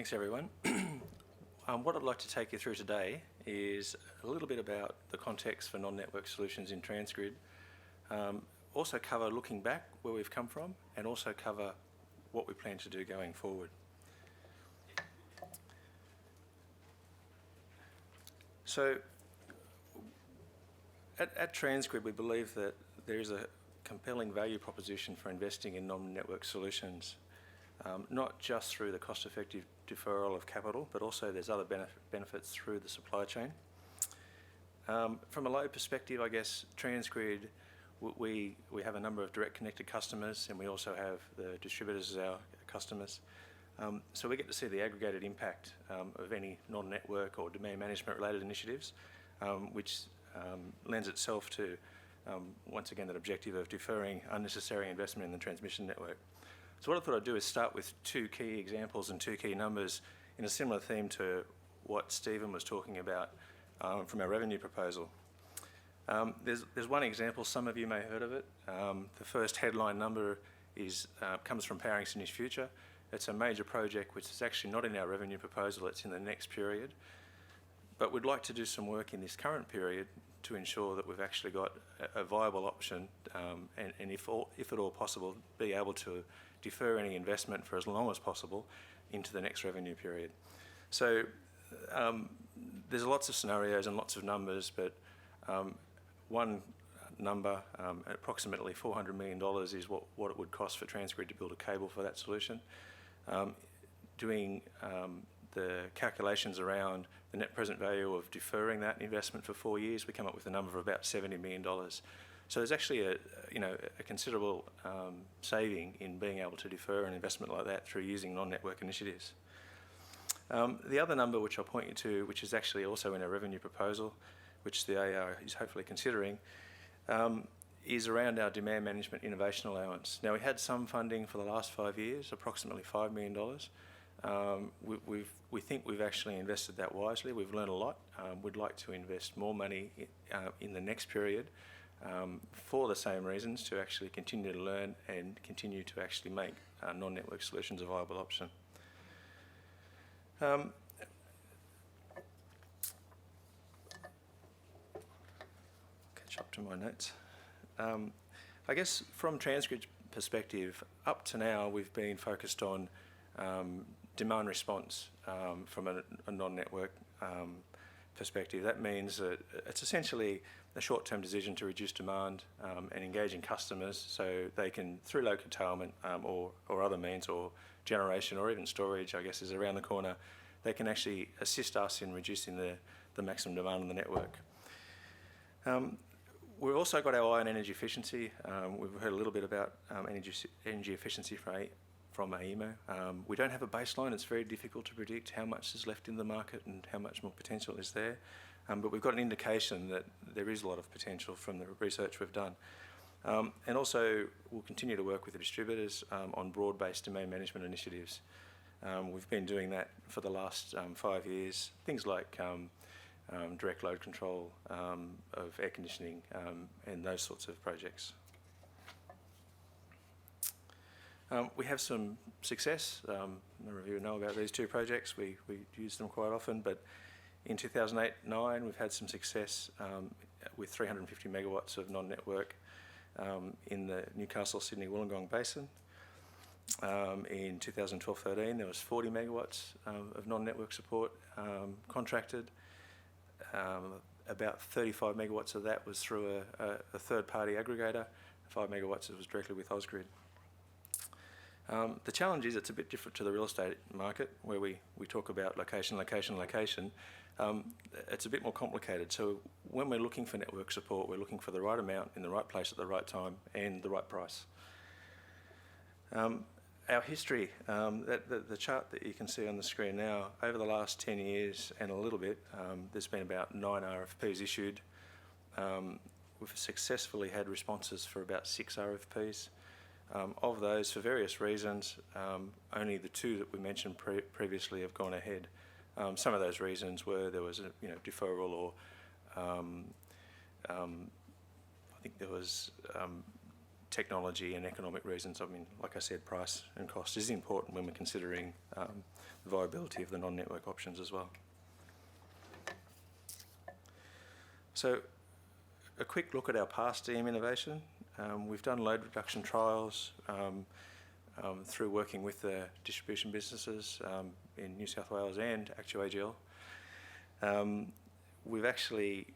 Thanks everyone. What I'd like to take you through today is a little bit about the context for non-network solutions in TransGrid. Also cover looking back where we've come from, and also cover what we plan to do going forward. So at TransGrid we believe that there is a compelling value proposition for investing in non-network solutions. Not just through the cost-effective deferral of capital, but also there's other benefits through the supply chain. From a load perspective, I guess TransGrid, we have a number of direct connected customers, and we also have the distributors as our customers. So we get to see the aggregated impact of any non-network or demand management related initiatives, which lends itself to, once again, that objective of deferring unnecessary investment in the transmission network. So what I thought I'd do is start with two key examples and two key numbers in a similar theme to what Stephen was talking about from our revenue proposal. There's one example, some of you may have heard of it. The first headline number comes from Powering Sydney's Future. It's a major project which is actually not in our revenue proposal, it's in the next period. But we'd like to do some work in this current period to ensure that we've actually got a viable option and if at all possible, be able to defer any investment for as long as possible into the next revenue period. So there's lots of scenarios and lots of numbers, but one number, approximately $400 million is what it would cost for TransGrid to build a cable for that solution. Doing the calculations around the net present value of deferring that investment for 4 years, we come up with a number of about $70 million. So there's actually a considerable saving in being able to defer an investment like that through using non-network initiatives. The other number which I'll point you to, which is actually also in our revenue proposal, which the AR is hopefully considering, is around our demand management innovation allowance. Now, we had some funding for the last 5 years, approximately $5 million. We think we've actually invested that wisely. We've learned a lot. We'd like to invest more money in the next period for the same reasons, to actually continue to learn and continue to actually make non-network solutions a viable option. Catch up to my notes. I guess from TransGrid's perspective, up to now we've been focused on demand response from a non-network perspective. That means that it's essentially a short-term decision to reduce demand and engaging customers so they can, through load curtailment or other means, or generation or even storage, I guess, is around the corner, they can actually assist us in reducing the maximum demand on the network. We've also got our eye on energy efficiency. We've heard a little bit about energy efficiency from AEMO. We don't have a baseline. It's very difficult to predict how much is left in the market and how much more potential is there. But we've got an indication that there is a lot of potential from the research we've done. And also, we'll continue to work with the distributors on broad-based demand management initiatives. We've been doing that for the last 5 years. Things like direct load control of air conditioning and those sorts of projects. We have some success. A number of you know about these two projects. We use them quite often, but in 2008-09 we've had some success with 350 megawatts of non-network in the Newcastle-Sydney Wollongong Basin. In 2012-13 there was 40 megawatts of non-network support contracted. About 35 megawatts of that was through a third-party aggregator. 5 megawatts was directly with Ausgrid. The challenge is it's a bit different to the real estate market, where we talk about location, location, location. It's a bit more complicated. So when we're looking for network support, we're looking for the right amount in the right place at the right time and the right price. Our history, the chart that you can see on the screen now, over the last 10 years and a little bit, there's been about 9 RFPs issued. We've successfully had responses for about 6 RFPs. Of those, for various reasons, only the 2 that we mentioned previously have gone ahead. Some of those reasons were there was a deferral, or I think there was technology and economic reasons. I mean, like I said, price and cost is important when we're considering the viability of the non-network options as well. So, a quick look at our past EM innovation. We've done load reduction trials through working with the distribution businesses in New South Wales and ActuAGL. We've actually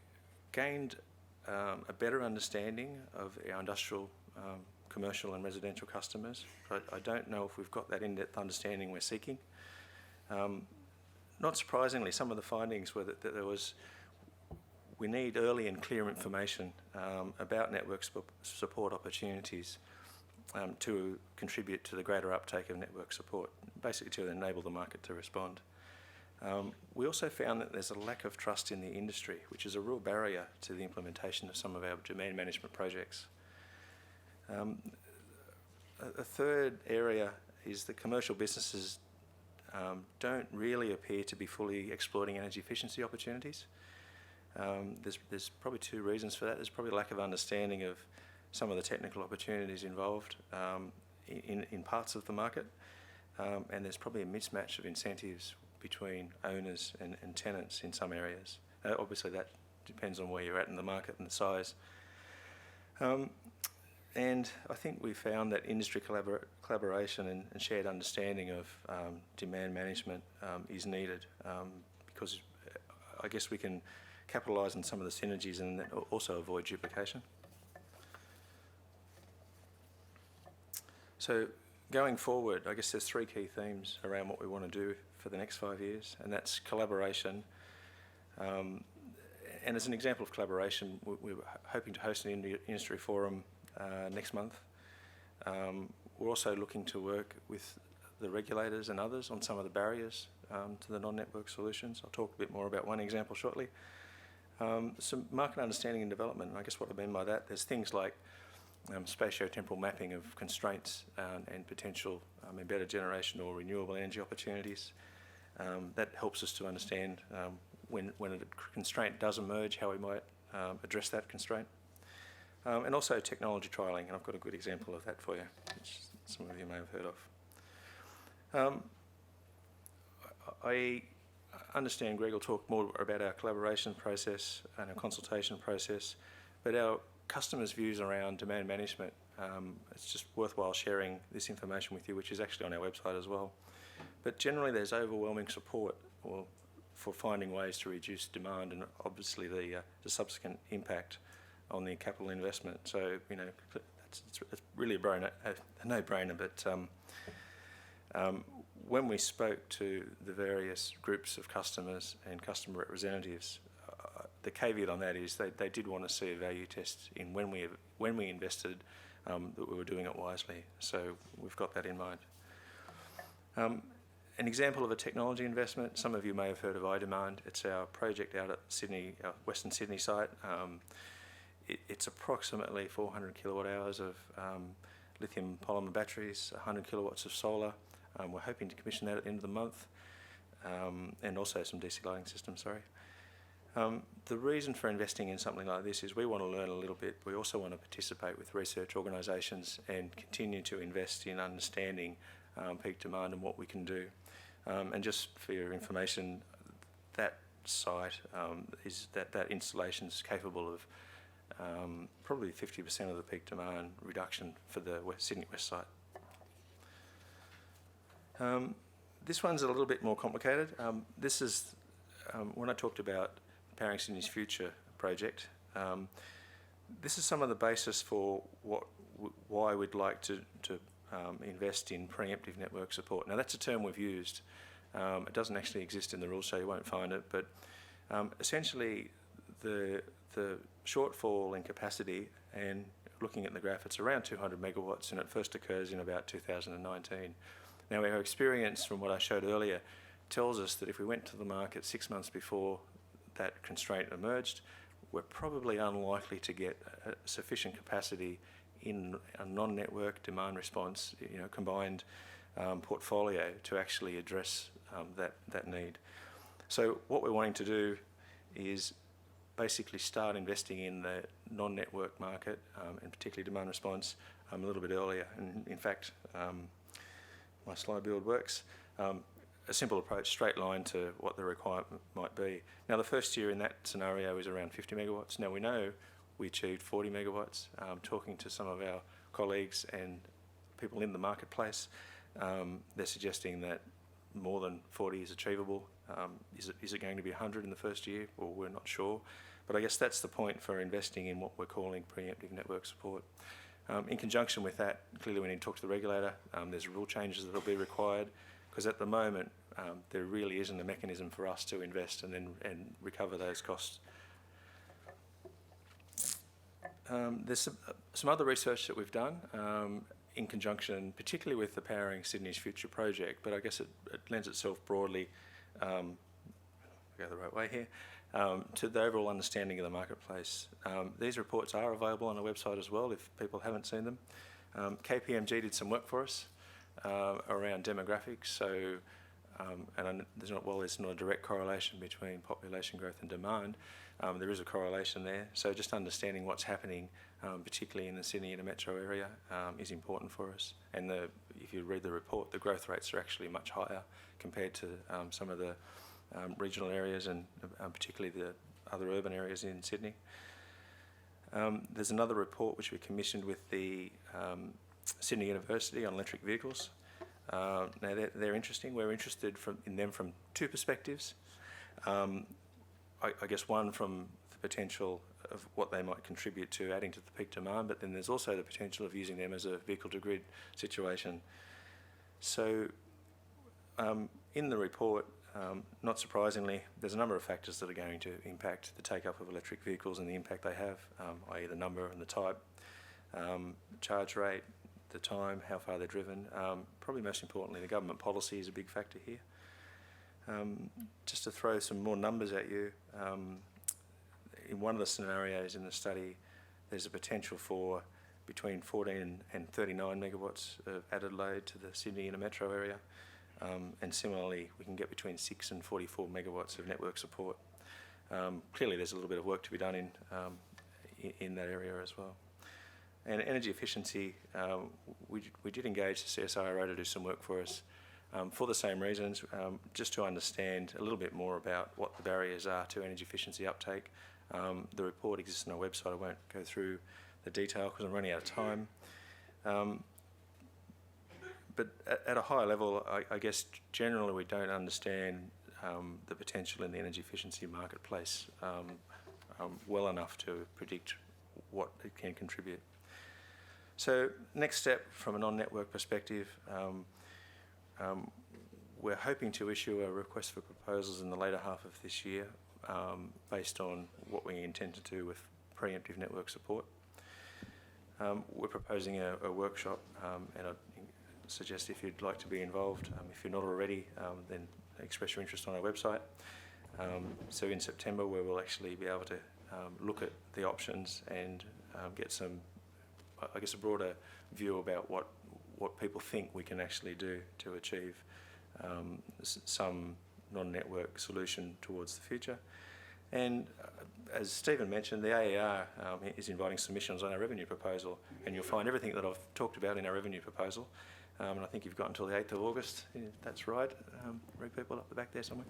gained a better understanding of our industrial, commercial and residential customers. But I don't know if we've got that in-depth understanding we're seeking. Not surprisingly, some of the findings were that we need early and clear information about network support opportunities to contribute to the greater uptake of network support, basically to enable the market to respond. We also found that there's a lack of trust in the industry, which is a real barrier to the implementation of some of our demand management projects. A third area is that commercial businesses don't really appear to be fully exploiting energy efficiency opportunities. There's probably two reasons for that. There's probably a lack of understanding of some of the technical opportunities involved in parts of the market, and there's probably a mismatch of incentives between owners and tenants in some areas. Obviously that depends on where you're at in the market and the size. And I think we found that industry collaboration and shared understanding of demand management is needed because I guess we can capitalise on some of the synergies and also avoid duplication. So going forward, I guess there's three key themes around what we want to do for the next 5 years, and that's collaboration. And as an example of collaboration, we're hoping to host an industry forum next month. We're also looking to work with the regulators and others on some of the barriers to the non-network solutions. I'll talk a bit more about one example shortly. Some market understanding and development, and I guess what I mean by that, there's things like spatio-temporal mapping of constraints and potential embedded generation or renewable energy opportunities. That helps us to understand when a constraint does emerge, how we might address that constraint. And also technology trialling, and I've got a good example of that for you, which some of you may have heard of. I understand Greg will talk more about our collaboration process and our consultation process, but our customers' views around demand management, it's just worthwhile sharing this information with you, which is actually on our website as well. But generally there's overwhelming support for finding ways to reduce demand and obviously the subsequent impact on the capital investment. So, you know, it's really a no-brainer, but when we spoke to the various groups of customers and customer representatives, the caveat on that is they did want to see a value test in when we invested, that we were doing it wisely. So we've got that in mind. An example of a technology investment, some of you may have heard of iDemand. It's our project out at Sydney, our Western Sydney site. It's approximately 400 kilowatt hours of lithium polymer batteries, 100 kilowatts of solar. We're hoping to commission that at the end of the month, and also some DC lighting systems, The reason for investing in something like this is we want to learn a little bit. We also want to participate with research organisations and continue to invest in understanding peak demand and what we can do. And just for your information, that site that installation is capable of probably 50% of the peak demand reduction for the Sydney West site. This one's a little bit more complicated. This is when I talked about Powering Sydney's Future project. This is some of the basis for why we'd like to invest in preemptive network support. Now that's a term we've used. It doesn't actually exist in the rules, so you won't find it. But essentially, the shortfall in capacity, and looking at the graph, it's around 200 megawatts, and it first occurs in about 2019. Now our experience from what I showed earlier tells us that if we went to the market 6 months before that constraint emerged, we're probably unlikely to get sufficient capacity in a non-network demand response, combined portfolio to actually address that need. So what we're wanting to do is basically start investing in the non-network market, and particularly demand response, a little bit earlier. And in fact, my slide build works. A simple approach, straight line to what the requirement might be. Now, the first year in that scenario is around 50 megawatts. Now, we know we achieved 40 megawatts. Talking to some of our colleagues and people in the marketplace, they're suggesting that more than 40 is achievable. Is it going to be 100 in the first year? Well, we're not sure. But I guess that's the point for investing in what we're calling preemptive network support. In conjunction with that, clearly we need to talk to the regulator. There's rule changes that will be required, because at the moment there really isn't a mechanism for us to invest and recover those costs. There's some other research that we've done in conjunction, particularly with the Powering Sydney's Future project, but I guess it lends itself broadly, go the right way here, to the overall understanding of the marketplace. These reports are available on the website as well if people haven't seen them. KPMG did some work for us around demographics, so and there's not a direct correlation between population growth and demand. There is a correlation there, so just understanding what's happening, particularly in the Sydney inner metro area, is important for us. And if you read the report, the growth rates are actually much higher compared to some of the regional areas and particularly the other urban areas in Sydney. There's another report which we commissioned with the Sydney University on electric vehicles. Now they're interesting. We're interested in them from two perspectives. I guess one from the potential of what they might contribute to adding to the peak demand, but then there's also the potential of using them as a vehicle-to-grid situation. So in the report, not surprisingly, there's a number of factors that are going to impact the take-up of electric vehicles and the impact they have, i.e. the number and the type, charge rate, the time, how far they're driven. Probably most importantly, the government policy is a big factor here. Just to throw some more numbers at you, in one of the scenarios in the study, there's a potential for between 14 and 39 megawatts of added load to the Sydney inner metro area. And similarly, we can get between 6 and 44 megawatts of network support. Clearly, there's a little bit of work to be done in that area as well. And energy efficiency, we did engage the CSIRO to do some work for us for the same reasons, just to understand a little bit more about what the barriers are to energy efficiency uptake. The report exists on our website. I won't go through the detail because I'm running out of time. But at a higher level, I guess generally we don't understand the potential in the energy efficiency marketplace well enough to predict what it can contribute. So next step from a non-network perspective, we're hoping to issue a request for proposals in the later half of this year based on what we intend to do with preemptive network support. We're proposing a workshop, and I'd suggest if you'd like to be involved, if you're not already, then express your interest on our website. So in September, we will actually be able to look at the options and get some, I guess, a broader view about what people think we can actually do to achieve some non-network solution towards the future. And as Stephen mentioned, the AER is inviting submissions on our revenue proposal, and you'll find everything that I've talked about in our revenue proposal. And I think you've got until the 8th of August, if that's right. Read people up the back there somewhere.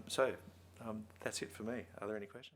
So that's it for me. Are there any questions?